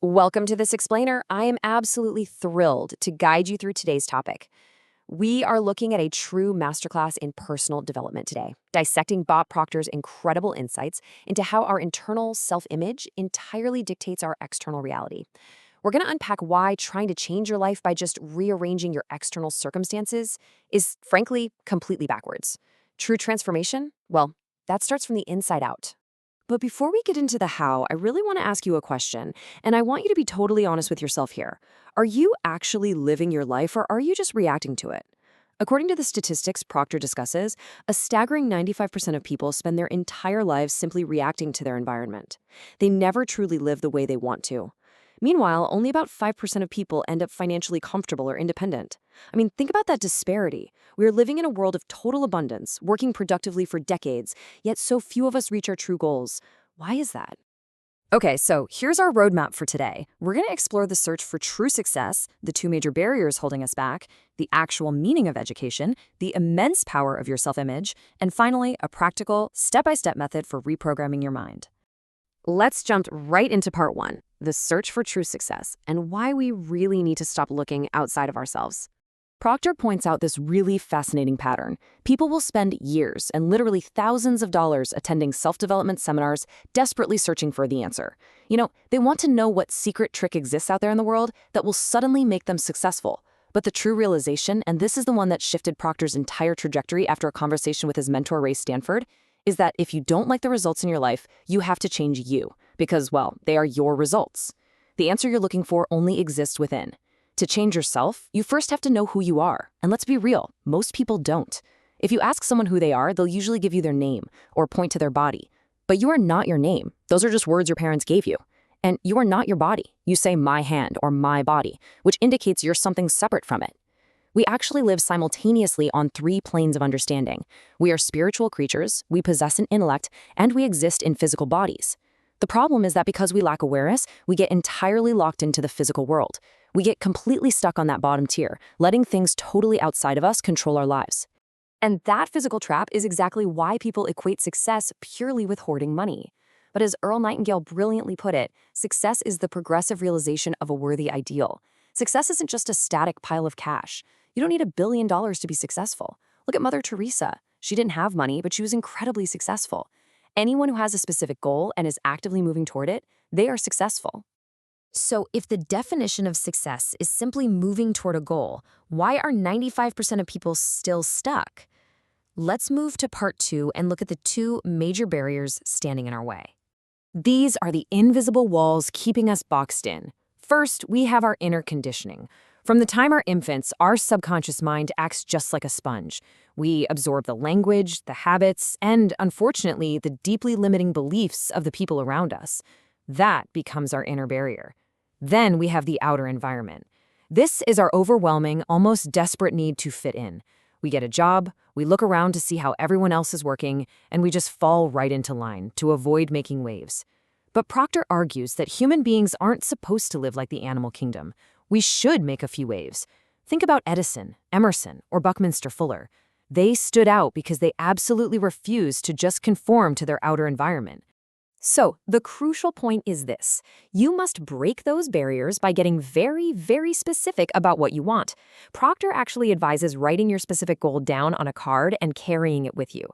Welcome to This Explainer. I am absolutely thrilled to guide you through today's topic. We are looking at a true masterclass in personal development today, dissecting Bob Proctor's incredible insights into how our internal self-image entirely dictates our external reality. We're going to unpack why trying to change your life by just rearranging your external circumstances is, frankly, completely backwards. True transformation? Well, that starts from the inside out. But before we get into the how, I really want to ask you a question, and I want you to be totally honest with yourself here. Are you actually living your life, or are you just reacting to it? According to the statistics Proctor discusses, a staggering 95% of people spend their entire lives simply reacting to their environment. They never truly live the way they want to. Meanwhile, only about 5% of people end up financially comfortable or independent. I mean, think about that disparity. We are living in a world of total abundance, working productively for decades, yet so few of us reach our true goals. Why is that? Okay, so here's our roadmap for today. We're going to explore the search for true success, the two major barriers holding us back, the actual meaning of education, the immense power of your self-image, and finally, a practical, step-by-step method for reprogramming your mind. Let's jump right into part one, the search for true success, and why we really need to stop looking outside of ourselves. Proctor points out this really fascinating pattern. People will spend years and literally thousands of dollars attending self-development seminars, desperately searching for the answer. They want to know what secret trick exists out there in the world that will suddenly make them successful. But the true realization, and this is the one that shifted Proctor's entire trajectory after a conversation with his mentor Ray Stanford, is that if you don't like the results in your life, you have to change you, because, well, they are your results. The answer you're looking for only exists within. To change yourself, you first have to know who you are. And let's be real, most people don't. If you ask someone who they are, they'll usually give you their name or point to their body. But you are not your name. Those are just words your parents gave you. And you are not your body. You say my hand or my body, which indicates you're something separate from it. We actually live simultaneously on three planes of understanding. We are spiritual creatures, we possess an intellect, and we exist in physical bodies. The problem is that because we lack awareness, we get entirely locked into the physical world. We get completely stuck on that bottom tier, letting things totally outside of us control our lives. And that physical trap is exactly why people equate success purely with hoarding money. But as Earl Nightingale brilliantly put it, success is the progressive realization of a worthy ideal. Success isn't just a static pile of cash. You don't need $1 billion to be successful. Look at Mother Teresa. She didn't have money, but she was incredibly successful. Anyone who has a specific goal and is actively moving toward it, they are successful. So if the definition of success is simply moving toward a goal, why are 95% of people still stuck? Let's move to part two and look at the two major barriers standing in our way. These are the invisible walls keeping us boxed in. First, we have our inner conditioning. From the time we're infants, our subconscious mind acts just like a sponge. We absorb the language, the habits, and, unfortunately, the deeply limiting beliefs of the people around us. That becomes our inner barrier. Then we have the outer environment. This is our overwhelming, almost desperate need to fit in. We get a job, we look around to see how everyone else is working, and we just fall right into line to avoid making waves. But Proctor argues that human beings aren't supposed to live like the animal kingdom. We should make a few waves. Think about Edison, Emerson, or Buckminster Fuller. They stood out because they absolutely refused to just conform to their outer environment. So, the crucial point is this. You must break those barriers by getting very, very specific about what you want. Proctor actually advises writing your specific goal down on a card and carrying it with you.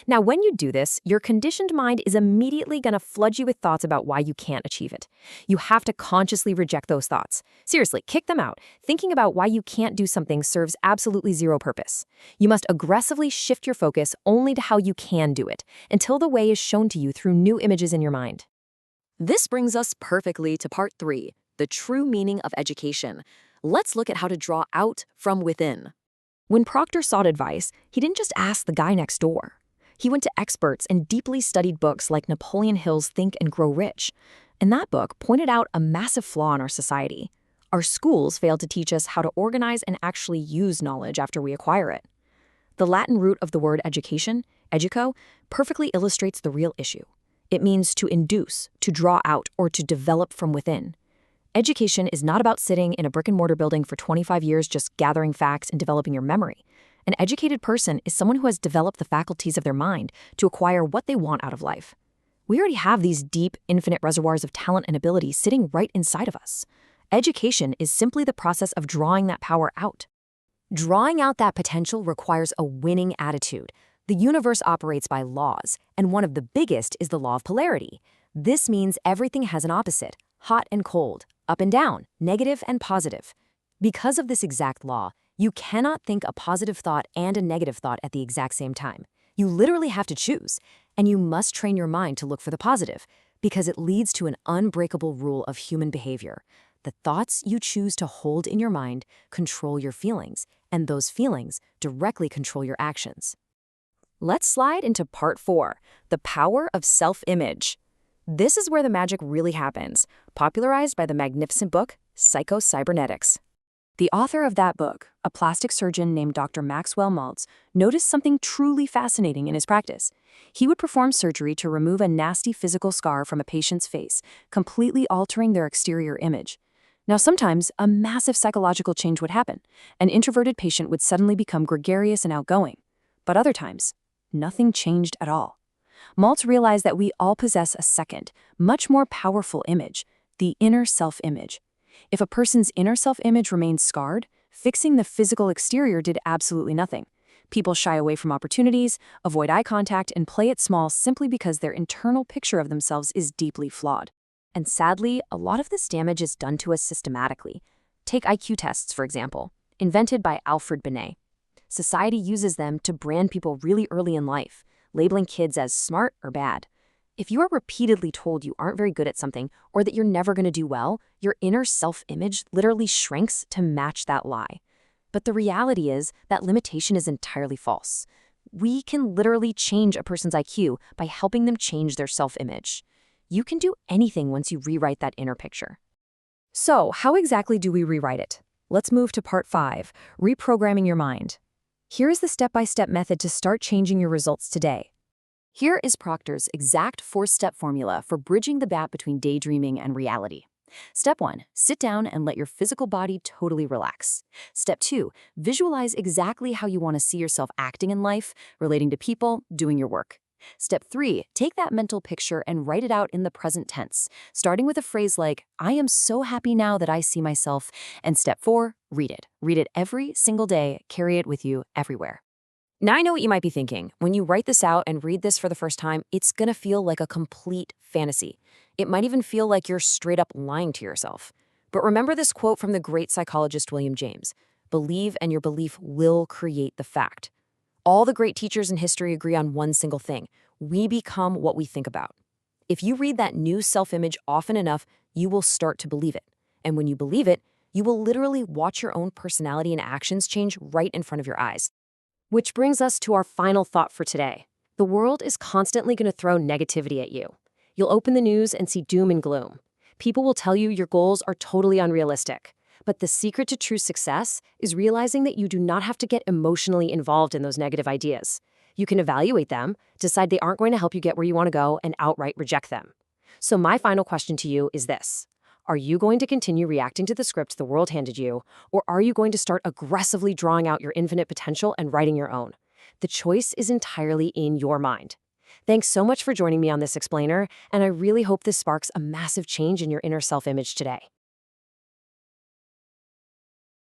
Now, when you do this, your conditioned mind is immediately going to flood you with thoughts about why you can't achieve it. You have to consciously reject those thoughts. Seriously, kick them out. Thinking about why you can't do something serves absolutely zero purpose. You must aggressively shift your focus only to how you can do it, until the way is shown to you through new images in your mind. This brings us perfectly to part three, the true meaning of education. Let's look at how to draw out from within. When Proctor sought advice, he didn't just ask the guy next door. He went to experts and deeply studied books like Napoleon Hill's Think and Grow Rich. And that book pointed out a massive flaw in our society. Our schools failed to teach us how to organize and actually use knowledge after we acquire it. The Latin root of the word education, educo, perfectly illustrates the real issue. It means to induce, to draw out, or to develop from within. Education is not about sitting in a brick-and-mortar building for 25 years just gathering facts and developing your memory. An educated person is someone who has developed the faculties of their mind to acquire what they want out of life. We already have these deep, infinite reservoirs of talent and ability sitting right inside of us. Education is simply the process of drawing that power out. Drawing out that potential requires a winning attitude. The universe operates by laws, and one of the biggest is the law of polarity. This means everything has an opposite, hot and cold, up and down, negative and positive. Because of this exact law, you cannot think a positive thought and a negative thought at the exact same time. You literally have to choose, and you must train your mind to look for the positive, because it leads to an unbreakable rule of human behavior. The thoughts you choose to hold in your mind control your feelings, and those feelings directly control your actions. Let's slide into part 4, the power of self-image. This is where the magic really happens, popularized by the magnificent book, Psycho-Cybernetics. The author of that book, a plastic surgeon named Dr. Maxwell Maltz, noticed something truly fascinating in his practice. He would perform surgery to remove a nasty physical scar from a patient's face, completely altering their exterior image. Now, sometimes a massive psychological change would happen. An introverted patient would suddenly become gregarious and outgoing. But other times, nothing changed at all. Maltz realized that we all possess a second, much more powerful image, the inner self-image. If a person's inner self-image remains scarred, fixing the physical exterior did absolutely nothing. People shy away from opportunities, avoid eye contact, and play it small simply because their internal picture of themselves is deeply flawed. And sadly, a lot of this damage is done to us systematically. Take IQ tests, for example, invented by Alfred Binet. Society uses them to brand people really early in life, labeling kids as smart or bad. If you are repeatedly told you aren't very good at something or that you're never going to do well, your inner self-image literally shrinks to match that lie. But the reality is that limitation is entirely false. We can literally change a person's IQ by helping them change their self-image. You can do anything once you rewrite that inner picture. So, how exactly do we rewrite it? Let's move to part 5, reprogramming your mind. Here is the step-by-step method to start changing your results today. Here is Proctor's exact 4-step formula for bridging the gap between daydreaming and reality. Step 1, sit down and let your physical body totally relax. Step 2, visualize exactly how you want to see yourself acting in life, relating to people, doing your work. Step 3, take that mental picture and write it out in the present tense, starting with a phrase like, I am so happy now that I see myself. And step 4, read it. Read it every single day, carry it with you everywhere. Now I know what you might be thinking. When you write this out and read this for the first time, it's going to feel like a complete fantasy. It might even feel like you're straight up lying to yourself. But remember this quote from the great psychologist William James, believe and your belief will create the fact. All the great teachers in history agree on one single thing. We become what we think about. If you read that new self-image often enough, you will start to believe it. And when you believe it, you will literally watch your own personality and actions change right in front of your eyes. Which brings us to our final thought for today. The world is constantly going to throw negativity at you. You'll open the news and see doom and gloom. People will tell you your goals are totally unrealistic. But the secret to true success is realizing that you do not have to get emotionally involved in those negative ideas. You can evaluate them, decide they aren't going to help you get where you want to go, and outright reject them. So my final question to you is this. Are you going to continue reacting to the script the world handed you, or are you going to start aggressively drawing out your infinite potential and writing your own? The choice is entirely in your mind. Thanks so much for joining me on this explainer, and I really hope this sparks a massive change in your inner self-image today.